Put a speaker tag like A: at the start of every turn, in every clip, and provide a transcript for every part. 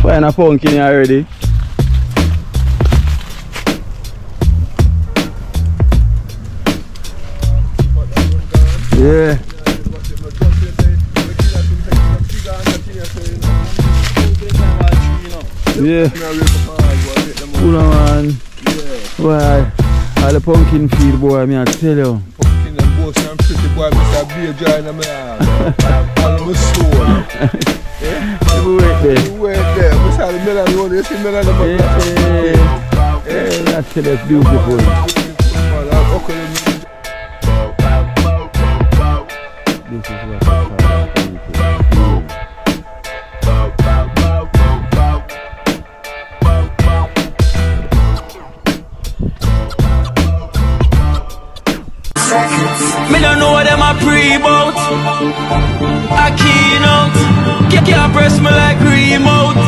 A: Find a pumpkin here already. Yeah. Yeah. Cool man. Why? All the pumpkin feed boy, me I tell you.
B: Pumpkin and boss and pretty boy, Mr. Beer join them here. All my soul.
A: You wait there.
B: You wait there. Mr. The melon road, you see melon on the back.
A: Yeah, that's beautiful. This is what I call pumpkin.
C: Me don't know what them a pre-bout. A Kino can't press me like remote.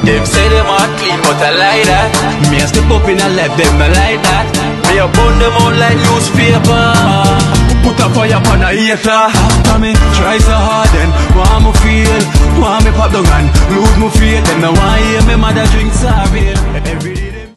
C: Them say them a clean but I like that. Me a step up in a left them I like that. Me a burn them out like newspaper. Put a fire upon a hater. After me try so hard then want me feel, want me pop down and lose me feel. Them no want hear me mother drink sorry. Every day them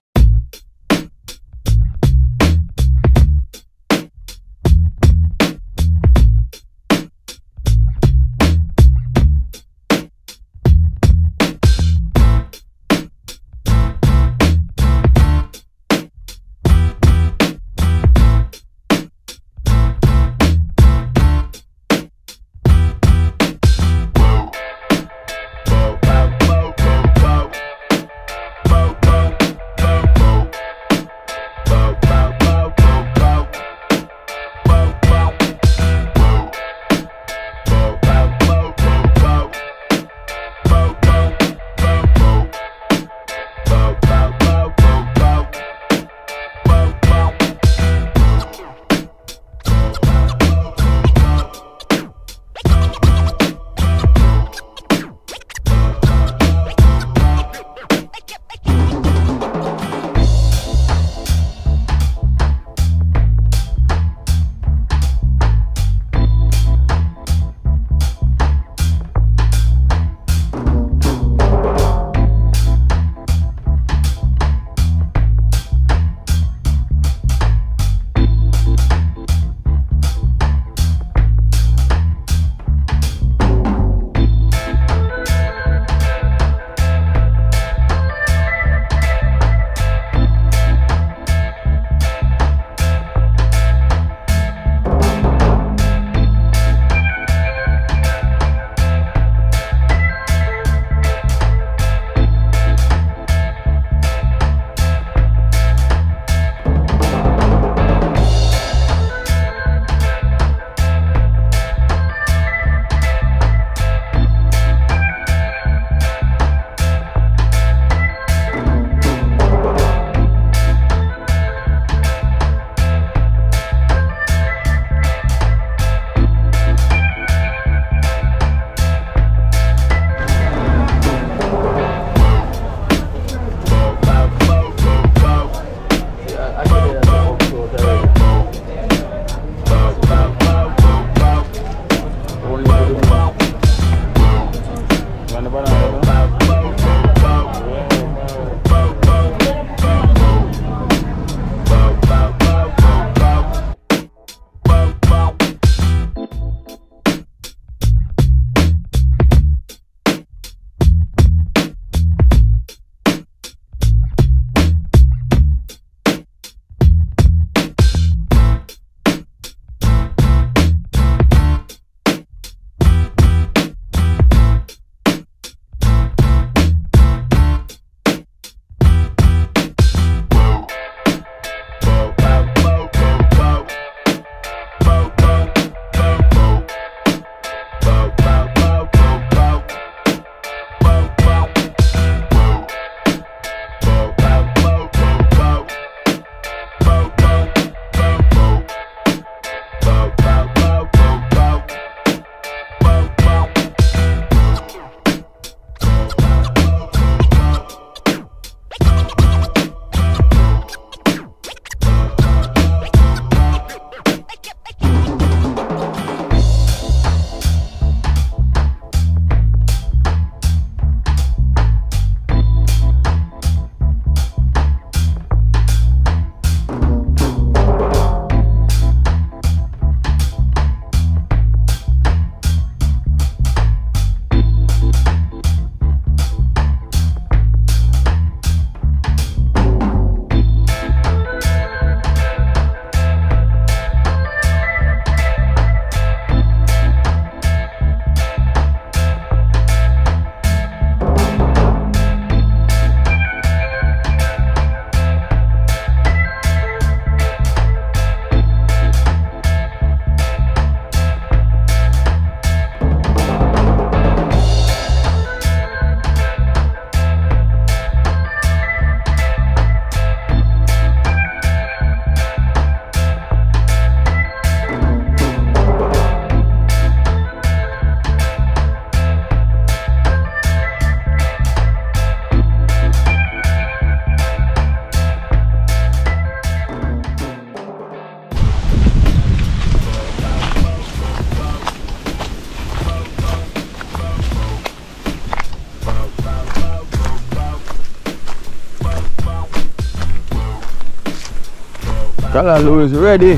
A: Callaloo is ready.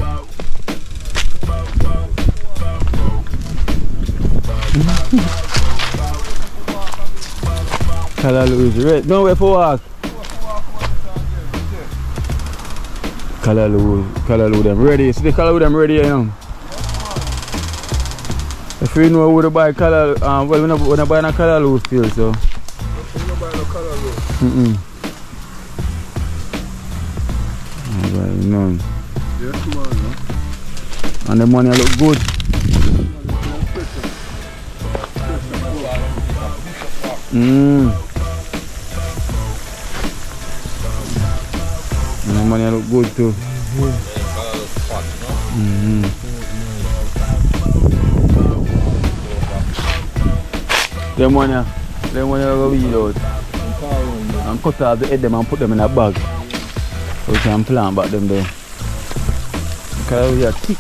A: Callaloo is ready. Nowhere for walk. Callaloo them ready. See the Callaloo them ready, you know. If you know where to buy Callaloo, well, we're not buying a Callaloo still, so.
B: We're not buying a Callaloo.
A: None.
B: Yes, man.
A: And the money look good. And the money look good too. The money will weed out. And cut off the head them and put them in a bag. So we can plant back them there. Because we are thick.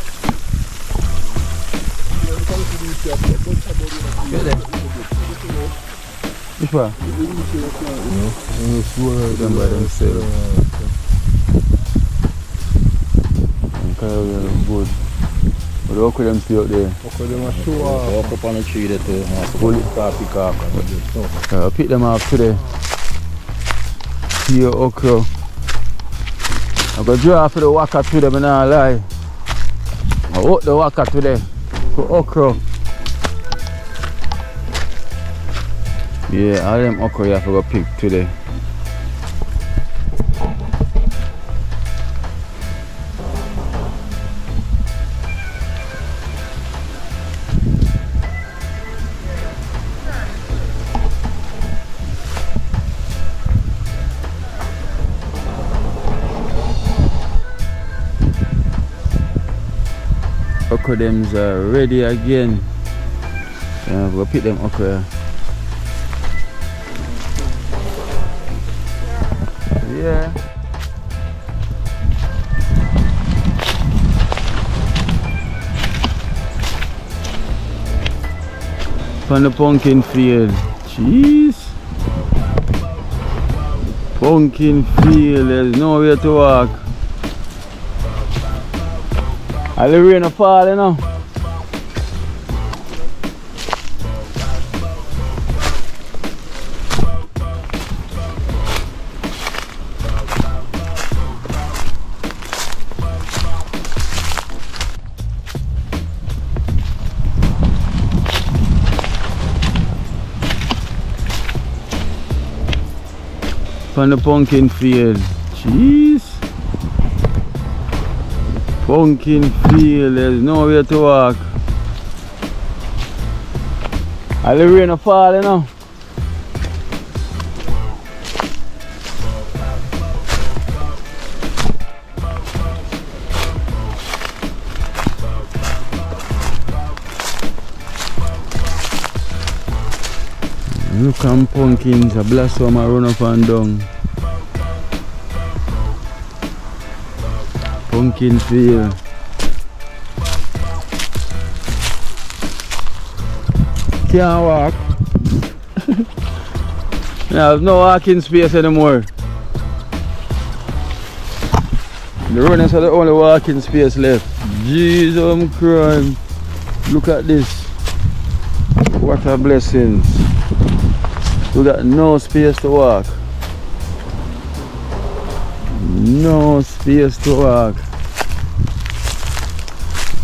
A: Which one? Them by themselves. Because we are good. But how could them stay out there?
B: How could them show off?
D: Walk up on the tree there too. Pick off.
A: Pick them off today. Here okra. I'm going to draw for the waka to them and not lie. I hope the waka today for okra. Yeah, all them okra you have to go pick today. Okra them's ready again. We'll pick them okra. Yeah. From the pumpkin field. Jeez. Pumpkin field, there's nowhere to walk. All the rain fall, you know. From the pumpkin field. Jeez. Pumpkin field, there's nowhere to walk. All the rain fall, you know. Look at pumpkins, a blossom a run up and down. Pumpkin field. Can't walk. There's no walking space anymore. The runners are the only walking space left. Jesus, I'm crying. Look at this. What a blessing. We got no space to walk. No space to walk.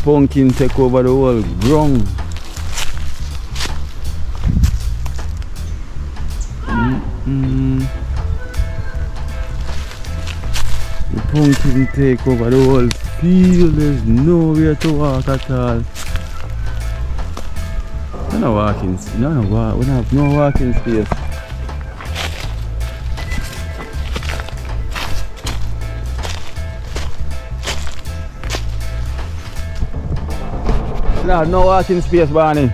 A: Pumpkin take over the whole ground. The pumpkin take over the whole field. There's nowhere to walk at all. No walking, we don't have no walking space. No walking space, Barney.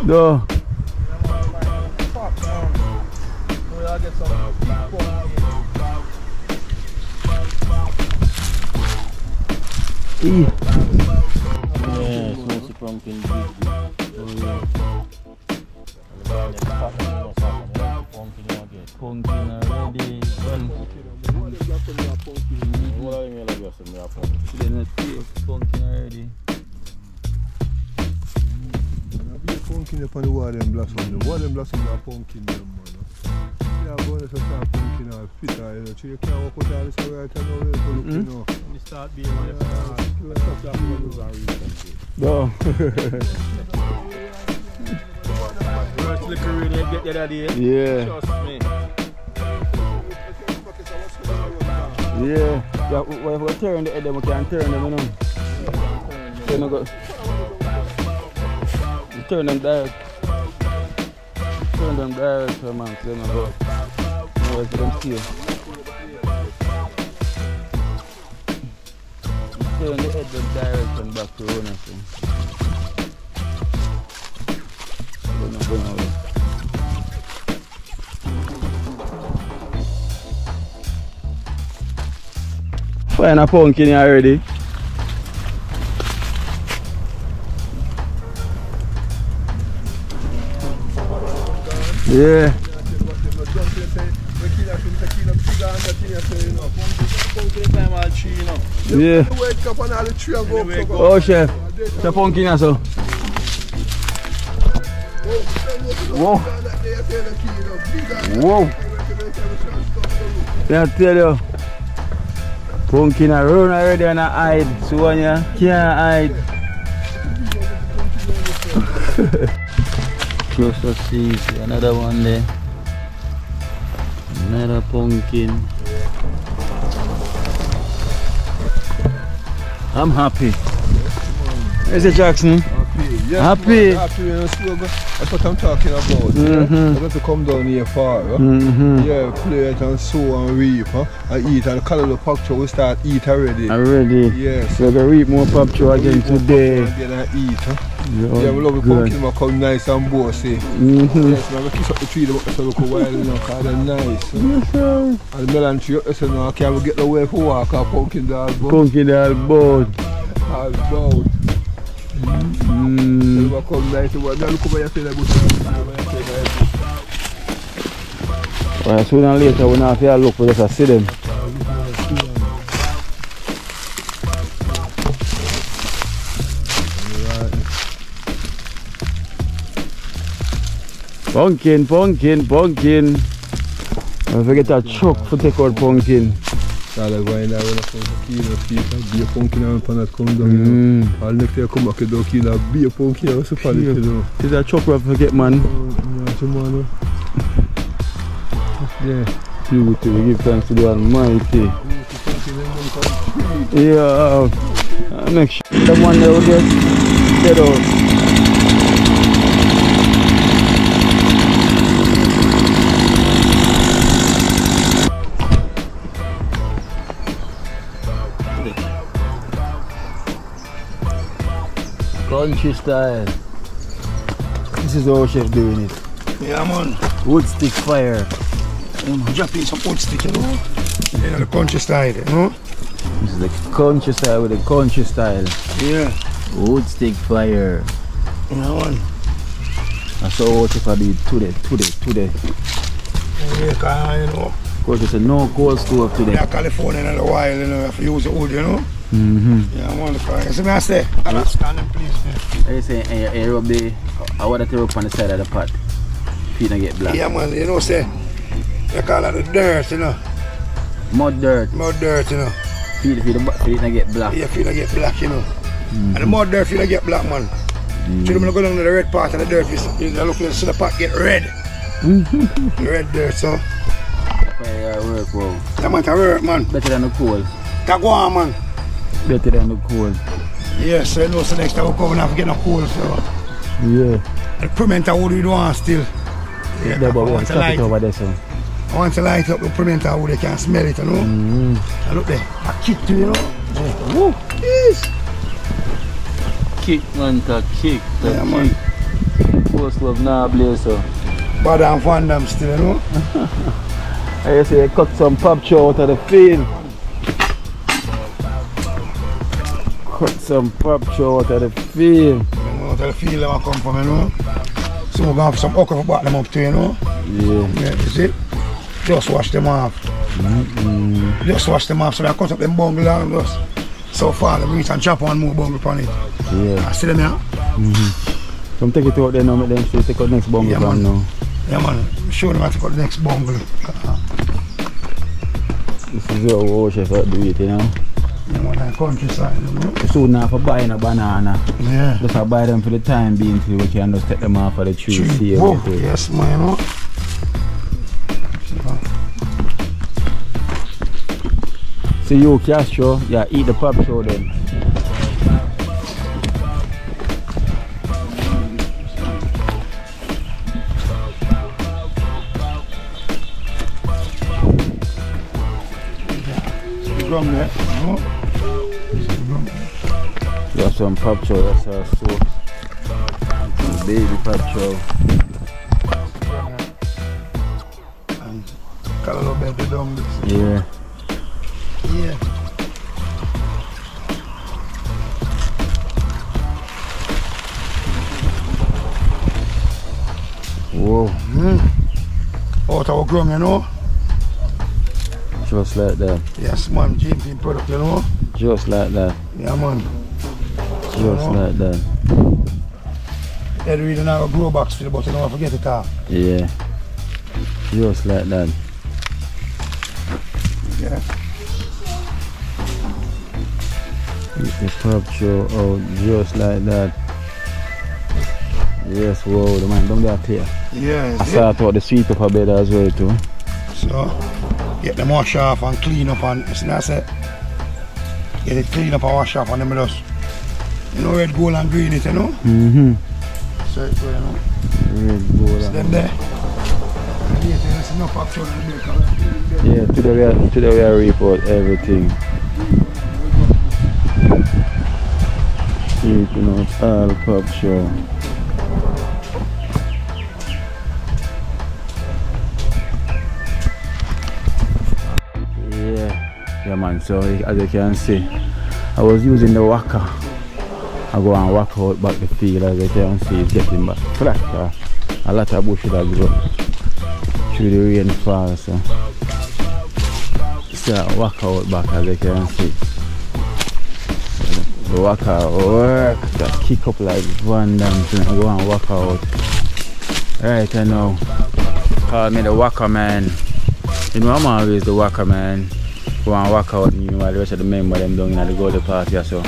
A: No.
D: Yeah, smoky pumpkin big.
A: Pumpkin already. Pumpkin already.
B: Pumpkin upon the water and blossom. The water and blossom are pumpkin them, man. Yeah, I'm going to start pumpkin or fit, you know. So you can't walk out all this right and all this, you know.
D: You start being on
A: No.
D: First liquor really get the other day.
A: Yeah.
D: Trust me.
A: Yeah. Yeah, if we turn the head, then we can turn them, you know. So you go. You turn them direct. Turn them direct, man. So you go. No, it's them still. Turn the head them direct and back to running. Going away. Find a pumpkin already. Yeah. Yeah. Oh, chef. It's a pumpkin also. Whoa. Whoa. Yeah, I tell you. Pumpkin a run already and a hide. So when you can't hide. Close to see. Another one there. Another pumpkin. I'm happy. Is it Jackson?
B: Yes,
A: Happy.
B: Happy. That's what I'm talking about. I'm going to come down here far. Yeah, play it and sow and reap. And eat and color the picture. We start eat already.
A: Already?
B: Yes.
A: So we're going to reap more picture again today.
B: Again and eat. Yeah, we love the pumpkin. We come nice and bossy. Yes, man. We kiss up the tree to look a while, you know, because they're nice.
A: Yes, sir.
B: And the melon tree, you know, can we get the way for walk? Pumpkin dog.
A: Pumpkin all boat.
B: All boat. We come nice and look over your field.
A: Well, sooner or later we not have to look, we just see them. Pumpkin, pumpkin, pumpkin. Don't forget a truck to take out pumpkin.
B: So I go in there when I come to Kino, be a pumpkin and panat come down. I'll next time I come back to Kino, be a pumpkin and super you know.
A: There's a truck we have to get, man.
B: Tomorrow. Yeah.
A: Beauty, we give thanks to the Almighty. Yeah, make sure the one that will get set out. Country style. This is how chef doing it.
E: Yeah, man.
A: Wood stick fire.
E: Dropping some wood stick, you know. Yeah, the country style, you know.
A: This is the country style with the country style.
E: Yeah.
A: Wood stick fire.
E: Yeah, man.
A: That's how chef do it today.
E: Yeah, you know.
A: Because it's a no coal stove today.
E: Yeah, California in a while, you know, you have to use the wood, you know. Yeah, man, the fire. See me I say, I stand in place, man.
A: You say, you rub the water to rub on the side of the pot. Feet don't get black.
E: Yeah, man, you know, say, they call it the dirt, you know.
A: Mud dirt.
E: Mud dirt, you know.
A: Feet don't get black.
E: Yeah, feet don't get black, you know. And the mud dirt, feet don't get black, man. So when I go down to the red part of the dirt, you look at the pot get red. The red dirt, so.
A: Fire work, wow.
E: That man can work, man.
A: Better than the coal.
E: That go on, man.
A: Better than the coal.
E: Yes, so you know, so next time we come and have to get no coal, so.
A: Yeah.
E: The pimento wood we don't want still. Yeah,
A: but we want to chop it over there, so.
E: I want to light up the pimento wood, they can smell it, you know. And look there, a kick too, you know.
A: Yeah. Woo.
E: Yes.
A: Kick, man, to kick.
E: Yeah, man.
A: Post love now blaze so.
E: But I'm fond them still, you know.
A: I say cut some pop chow out of the field. Cut some pop chow out of the field.
E: Out of the field I come from, you know. So we're going for some okra for back them up too, you know. Yeah, you see? Just wash them off. Just wash them off so I cut up them bungle and just so far the reach and chop one more bungle upon it.
A: Yeah.
E: I see them here.
A: Come take it out there now, make them see take out the next bungle from now.
E: Yeah man, show them how to cut the next bungle.
A: This is how our chef do it, you know.
E: Yeah man, the countryside, you know.
A: You soon have to buy a banana.
E: Yeah.
A: Just to buy them for the time being till we can just take them off of the tree. See
E: oh, yes man, you know.
A: So you Castro, yeah, eat the pop show then.
E: Drum there, you know.
A: You have some pop show, that's our soup. Some baby pop show.
E: And got a little bit of dung.
A: Yeah.
E: Yeah.
A: Whoa.
E: Out our grum, you know.
A: Just like that.
E: Yes man, GMP product, you know.
A: Just like that.
E: Yeah man.
A: Just like that.
E: They really have a grow box for the but you don't forget it all.
A: Yeah. Just like that.
E: Yeah.
A: Eat the pop show out just like that. Yes, whoa, the man don't get clear.
E: Yeah.
A: I start out the sweet pepper bed as well too.
E: So get them wash off and clean up and it's not say get it clean up and wash off and them just you know red, gold and green it, you know? So it's you know.
A: Red, gold
E: and them there. There's enough option in the baker.
A: Yeah, today we are report everything. Keeping out all pop show. Yeah man, so as you can see, I was using the whacker. I go and whack out back the field. As you can see, it's getting back flat. A lot of bush that grow through the rainfall, so whack out back as you can see. The whacker work, that kick up like Van Damme, so I go and whack out. Right I know, call me the whacker man. You know I'm always the whacker man. Go and walk out, you know, while the rest of the members them down in the golden party, so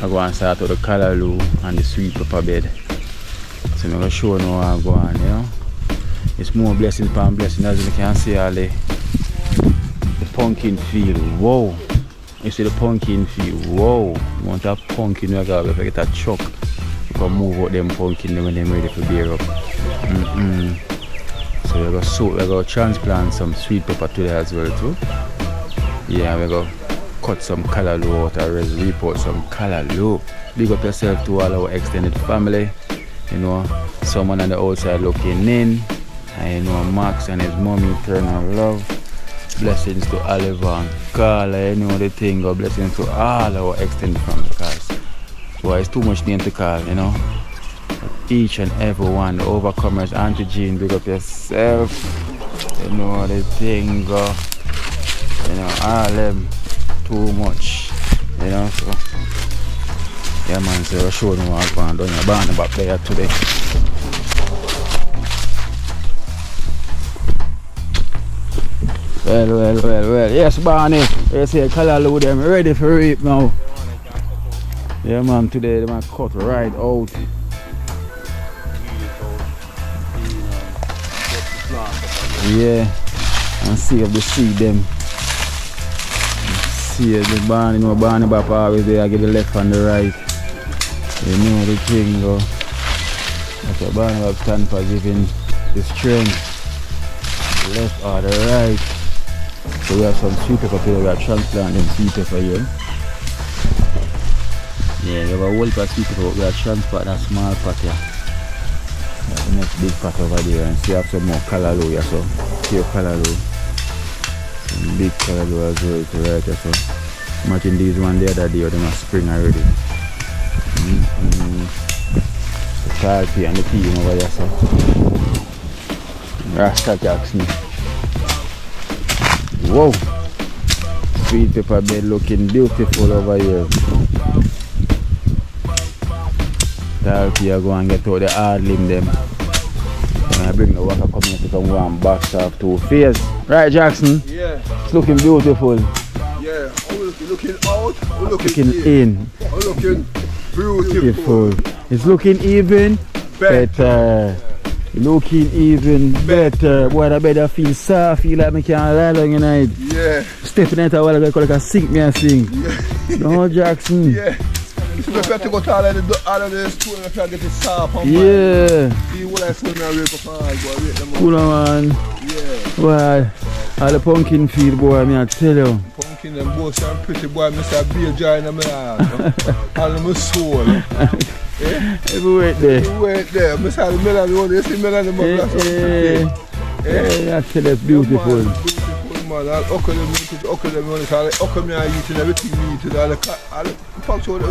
A: I go and start with the callaloo and the sweet pepper bed. So I'm going to show you how I go on, you know. It's more blessings upon blessings, as you can see all the pumpkin field. Whoa! You see the pumpkin field, whoa! You want a pumpkin, you gotta get a chuck. You can move out them pumpkin when they're ready to bear up. So we're going to transplant some sweet pepper today as well too. Yeah, we're going to cut some callaloo out and report some callaloo. Big up yourself to all our extended family. You know, someone on the outside looking in. And you know, Max and his mommy, eternal love. Blessings to Oliver and Carla, you know the thing. God blessings to all our extended family, guys. Well, it's too much name to call, you know. Each and every one, the overcomers, Auntie Jean, big up yourself. You know the thing, go. You know, all them too much. You know, so yeah man, so we're showing you what I'm going down your band back there today. Well. Yes, Barney. You see callaloo them ready for reap now. Yeah man, today they might cut right out. Yeah, and see if they see them. See the barn, you know, barn back always there, I get the left and the right. You know the thing go. That's a barn back stand for giving the strength. The left or the right. So we have some sweet pepper here, we are transplanting sweet pepper here. Yeah, we have a whole pot of sweet pepper, we are transplanting a small pot here. The next big pot over there, and see have some more callaloo here, so here callaloo. Some big callaloo as well to right here, so imagine these one the other day, them are spring already. The salty and the team over here, so Rasta Jackson. Whoa! Sweet pepper bed looking beautiful over here. Talpi I go and get out the hard limb them. And I bring the water come here to come go and box off 2 face. Right Jackson?
B: Yeah.
A: It's looking beautiful.
B: Yeah. We're looking out, we're
A: Looking in.
B: We're looking beautiful.
A: It's looking even better. Looking even better. Boy, I better feel soft, feel like I can't lie down tonight.
B: Yeah.
A: Stepping out while I go sing me and sing.
B: Yeah.
A: No Jackson.
B: Yeah. If you have to go to all of the store and get it soft and
A: Yeah.
B: see what I saw now wake up and go wait them up.
A: Cool man.
B: Yeah.
A: Well, all the pumpkin field boy, I tell you.
B: Pumpkin and bush and pretty boy, Mr. Beer Joy in my heart. All in my soul.
A: Every wait there.
B: Wait there, Mr. Melon, you see Melon in my glass.
A: Yeah, I tell you, it's beautiful.
B: Beautiful man, I'll okra them, okra me I eat and everything me eat and all the packs out of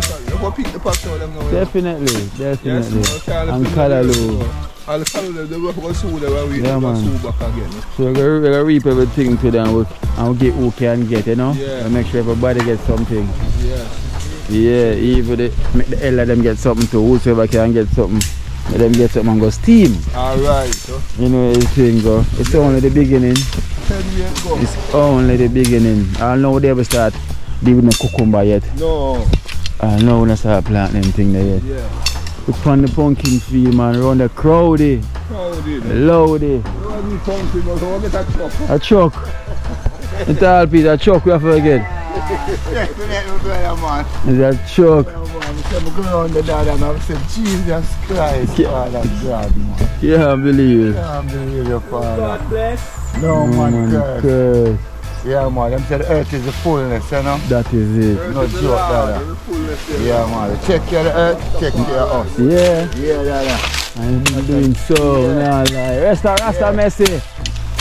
B: them. You go pick the packs out of them now.
A: Definitely.
B: Yes,
A: And callaloo.
B: All the callaloo, they work on soda when we
A: Yeah, man.
B: soda back again.
A: So we're going to reap everything today and we'll get who can get, you know?
B: Yeah.
A: And make sure everybody gets something.
B: Yeah.
A: Yeah, even make the hell of them get something too. Whosoever can get something, let them get something and go steam.
B: Alright, so.
A: You know the thing go. It's only the beginning.
B: 10 years go.
A: It's only the beginning. I know they ever start leaving the cucumber yet.
B: No.
A: I know when I start planting them thing there yet.
B: Yeah.
A: We plant the pumpkin field man, around the crowdy.
B: Crowded.
A: Loady.
B: Crowded pumpkin, but we'll get a truck.
A: A truck. It's all piece of truck we have to get.
B: Yeah, man.
A: It's a truck.
B: I'm going on the dad and I said, Jesus Christ, Father God, man.
A: Can't believe it.
B: Can't believe your Father.
D: God bless.
B: No, man, curse.
A: Curse.
B: Yeah, man, them said the earth is the fullness, you know?
A: That is it.
B: No joke, Dada. Yeah, man, take care of the earth, take care of us.
A: Yeah.
B: Yeah, Dada.
A: I'm doing so. Nah, like. Rasta Messi.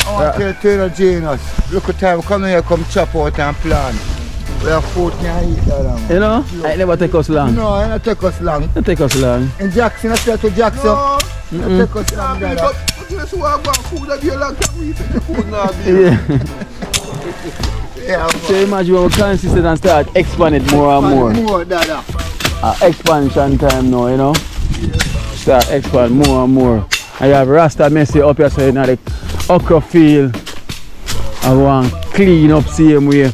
B: I want to tell you, Janus, look at time, come here, come chop out and plant. We have food can eat, Dada.
A: You know, it never take us long.
B: No, it don't take us long.
A: It take us long.
B: In Jackson, I said to Jackson, no, it don't take us long, Dada. But just want food that you like to eat, the food now.
A: Yeah.
B: Yeah,
A: So imagine when we consistent and start expanding more and more.
B: More, Dada.
A: Expansion time now, you know. Start expand more and more. And you have Rasta Messi up here, so you know the okra field. I want clean up same way.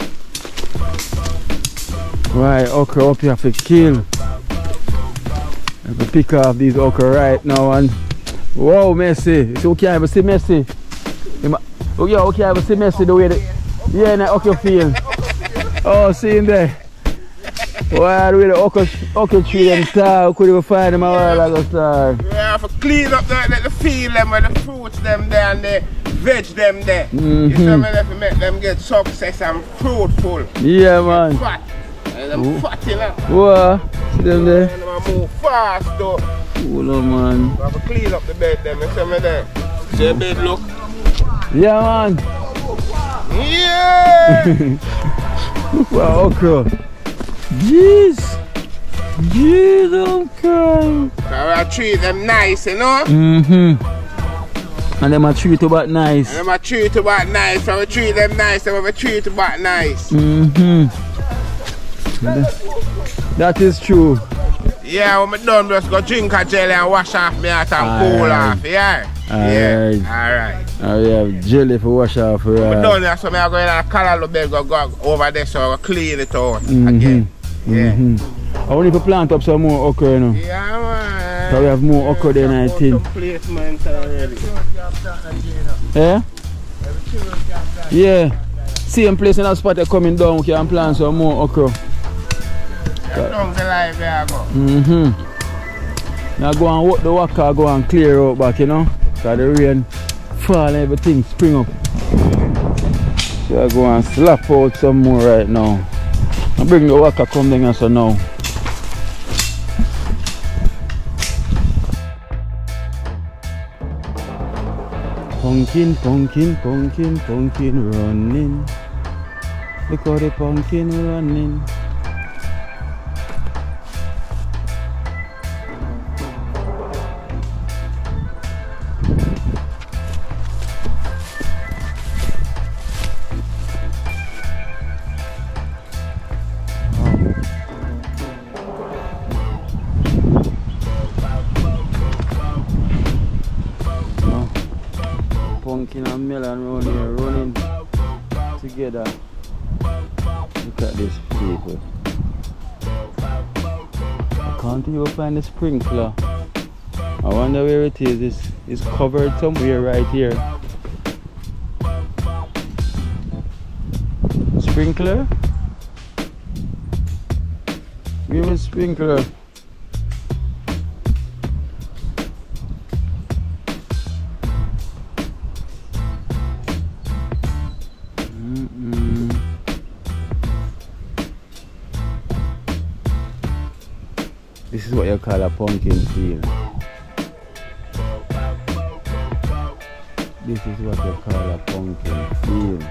A: Right, okra up here for kill. I have to pick off these okra right now and wow, Messi. So we can't even see Messi. Oh yeah, we can't even see Messi the way that. Yeah, in the okra field. Oh, see him there. Wow, the way the okra tree them star, we couldn't even find them a while ago, star.
F: We have to clean up the field them with the fruits them there and the veg them there. You see me, to make them get success and fruitful.
A: Yeah, man.
F: Fat. And them fat, you know.
A: Wow, see them there?
F: And them move fast though.
A: Cool, man.
F: We have to clean up the bed them, you see me there. See the bed look?
A: Yeah, man.
F: Yeah!
A: Look at okra. Jeez. Jeez, I'm crying.
F: So we treat them nice, you know?
A: And them a treat about nice.
F: And them a treat about nice, so we treat them nice, and we treat about nice.
A: That is true.
F: Yeah, when I'm done, just go drink a jelly and wash off me out and cool off, yeah?
A: Alright.
F: Alright.
A: We have jelly for wash off,
F: When I'm
A: right?
F: done, so I'm going to color bed, go over there, so I clean it out again. Yeah.
A: I want to plant up some more okra, you know.
F: Yeah, man.
A: So we have more okra than I think.
F: Placement already.
A: Yeah? Yeah. Same place in that spot they're coming down, we can plant some more okra.
F: Down the line there I go.
A: Now go and walk the waka, go and clear out back, you know. Because the rain fall and everything spring up. So I go and slap out some more right now. I bring the waka come down so now. Pumpkin, pumpkin, pumpkin, pumpkin running. Look how the pumpkin running. Pumpkin and melon around here running together. Look at these people. I can't even find the sprinkler. I wonder where it is. It's covered somewhere right here. Sprinkler? Give me a sprinkler. This is what you call a pumpkin field. This is what you call a pumpkin field.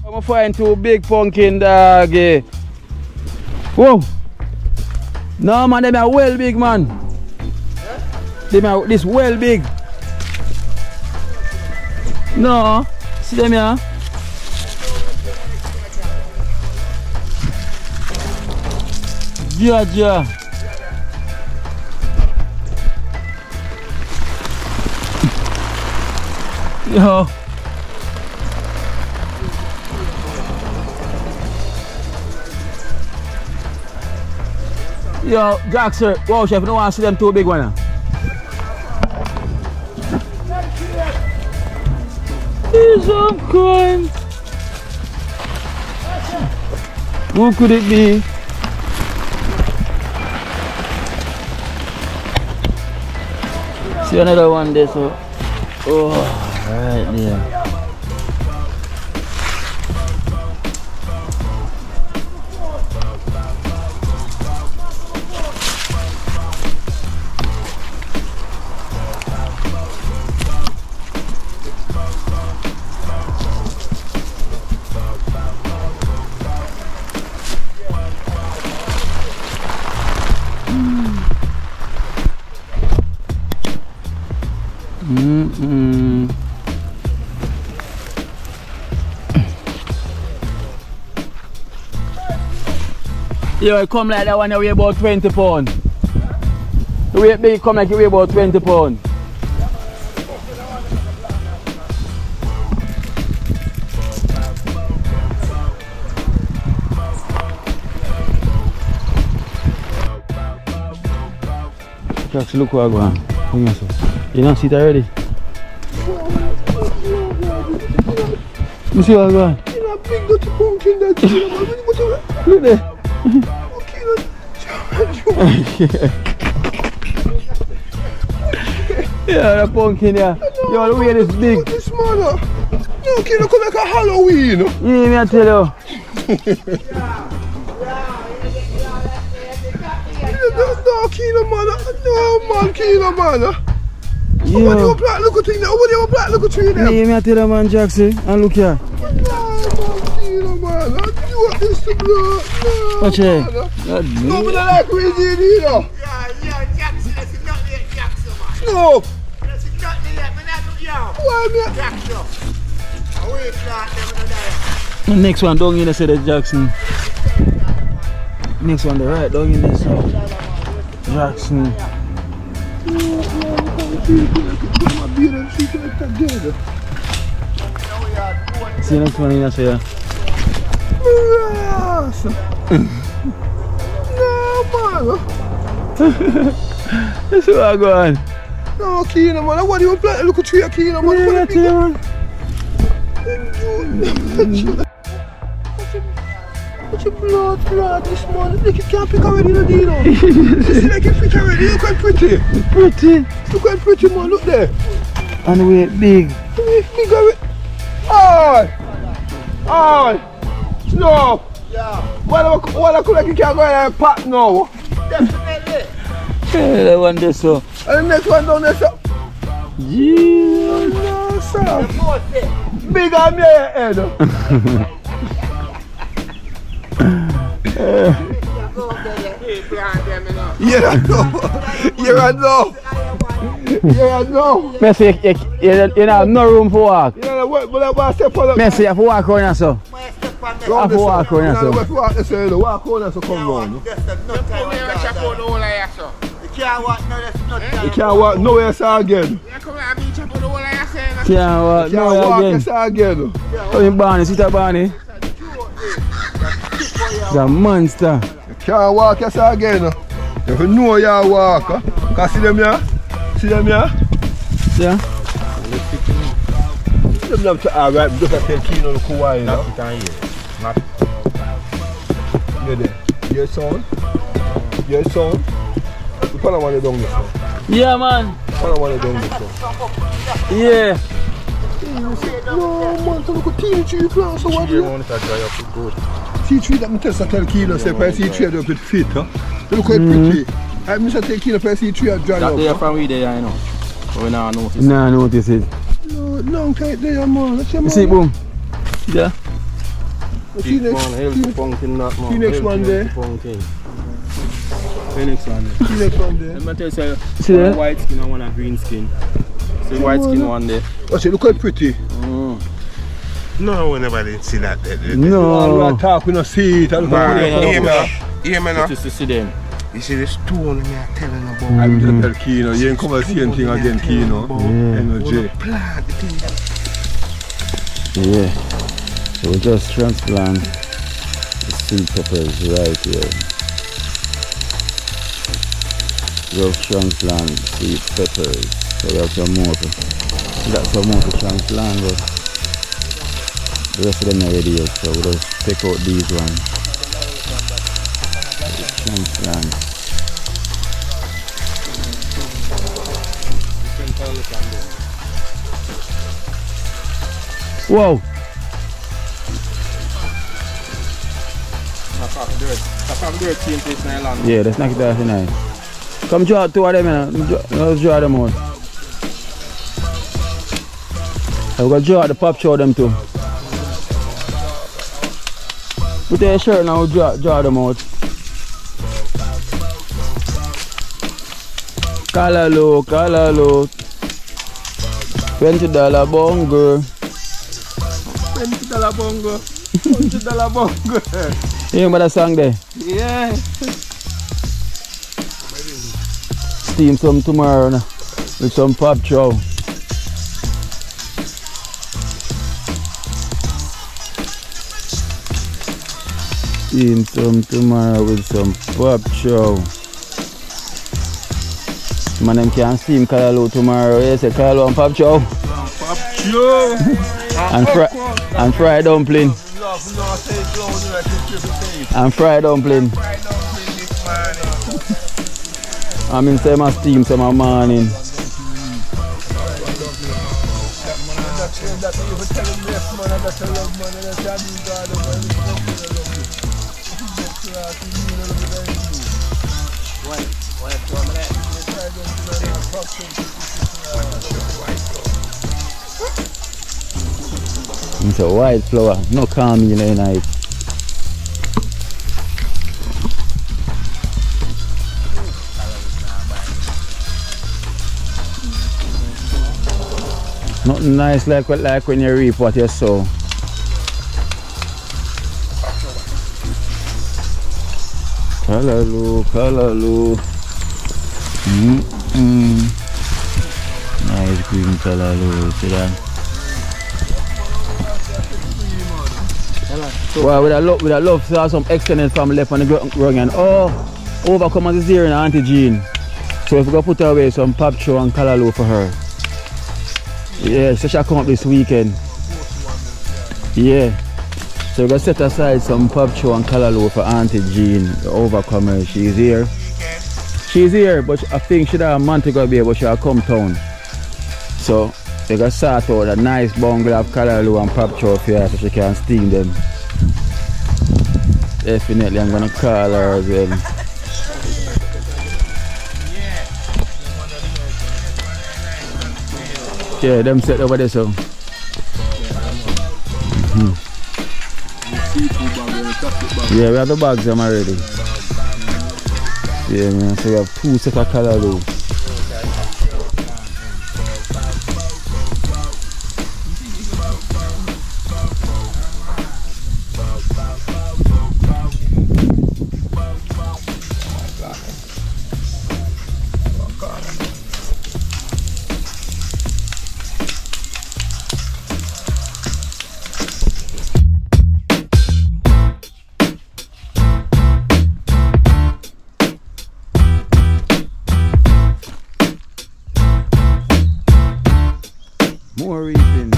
A: I'm find two big pumpkin dog. Whoa! No man, them are well big man. Them are this well big. No, see them here. Yeah. Yo. Yo, Jack sir, wow chef, you don't want to see them two big ones. Jesus Christ. Who could it be? See another one there, so. Oh, right there. Yo, it come like that one, you weigh about 20 pounds. The weight big come like you weigh about 20 pounds. Just look what I go on. Come here, sir. You don't see it already? You see what I go on?
B: You know, big dirty pumpkin that
A: Look there. Yeah, the pumpkin, yeah. Yo, the way this big.
B: This man, no, Kino come like a Halloween.
A: Yeah, me I tell you.
B: No, Kino man, no man, Kino man.
A: Yeah.
B: What do you black look at now? What do you black look at you now?
A: Yeah, me I tell you, man, Jackson. And look here.
B: No, man, Kino man. You want this to blood? No.
A: Watch it.
B: No, but I like crazy, you know.
F: Yeah, Jackson, that's not yet Jackson, man.
B: No.
F: That's not yet, man. That's not
B: Why me?
F: Jackson. I wait for that,
A: The next one down in there, say the Jackson. Next one, the right down in there, so Jackson.
B: selector dead.
A: See you next one in here.
B: Yes. No, man.
A: That's what I go on.
B: No, Kino, man. What do you play? Look at you, Kino, man.
A: Yeah, that's it, man.
B: What's your blood, this man? Look, you can't pick already, no Dino. See, like you fit already. Look how pretty.
A: Pretty.
B: Look how pretty, man. Look there.
A: And we big.
B: Big already. Oh! No! Yeah. What I could like you can't go in and pack now. Definitely.
A: Yeah, that one there, so.
B: And the next one down there, so.
A: Yeah.
B: No, sir. Big on your head. Yeah, I know. Yeah, I know. Yeah, I know.
A: Messi, you have no room for walk.
B: Yeah, but I step on
A: Messi, you have to walk around so.
B: Walk
A: walk around so.
B: Walk around so come round.
F: You can't walk
B: You can't walk nowhere again.
A: Can't walk nowhere again. Come in Barney, sit up Barney. It's a monster.
B: You can't walk again. If you know you walk, can see them here? See them here?
A: Yeah.
B: Them have to alright, just a tell Kino look why, you know? You there? Your son? Your son? You probably want to down this one.
A: Yeah, man.
B: Probably want to down this one.
A: Yeah.
B: No, man, so look at T3 plants, so what do you? T3 that me tell Kino, say, per C3 do it fit, huh? Look how pretty. I must take Kino per C3 and dry up.
D: That they from we there, you know. But we not notice.
A: Nah, notice it.
B: No, long time there, man. That's your
A: You
B: man.
A: see, boom. Yeah.
B: See next one there.
D: Next one there.
B: See next one there.
D: Let me tell you,
A: See
D: one
A: there?
D: white skin and one a green skin. See white skin one there.
B: Oh, see, look how pretty.
F: No, we never did see that.
B: No,
A: No.
B: we talk, we don't see it.
F: Hear me now.
D: Just to see them.
F: You see the stone me are telling about.
B: I'm just tell Kino, you ain't come and see anything again, Kino. Energy.
F: Plant the thing.
A: Yeah. So we just transplant the sweet peppers right here. Just transplant sweet peppers. So we have some more. We got some more to transplant, but the rest of them are ready yet, so we'll just take out these ones. Transplant. Whoa! Yeah, let's knock it off tonight. Come draw two of them, let's draw them out. I'm gonna draw the pop show them too. Put your shirt now, we'll draw them out. Callaloo, callaloo. $20 bongo.
B: $20 bongo. $20 bongo.
A: You remember that song there?
B: Yeah.
A: Steam some tomorrow now, with some pop chow. Steam some tomorrow with some pop chow. Man, them can steam callaloo tomorrow. Yes, a callaloo and pop chow.
B: Pop show.
A: And fried dumpling. And fried dumpling. I mean, say my steam some morning. It's a white flour, no caramel in it. Nothing nice like when you reap what you sow. Callaloo, callaloo. Nice Sleeping Callaloo, see that? Well, with that love, so some extended family left on the ground and overcomers is here in Auntie Jean. So if we go put away some Papcho and Callaloo for her. Yeah, so she'll come up this weekend. Yeah. So we're going to set aside some Papcho and Callaloo for Auntie Jean, the overcomer. She's here. She's here, but I think she'd have a month to go be, but she'll come town. So we're going to sort out a nice bungle of Callaloo and Papcho for her so she can steam them. Definitely, I'm going to call her as well. Yeah, them set over there, so. Yeah, we have the bags them already. Yeah, man, so we have 2 sets of Callaloo. More reason.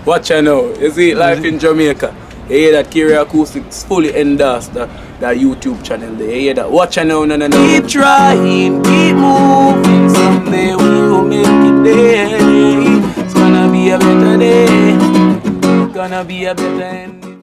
D: Watch out now, you see life in Jamaica. You hear that Kiro Acoustics fully endorsed that YouTube channel there. You hear that? Watch out now, no. Keep trying, keep moving. Someday we will make it there. It's gonna be a better day. Gonna be a better end.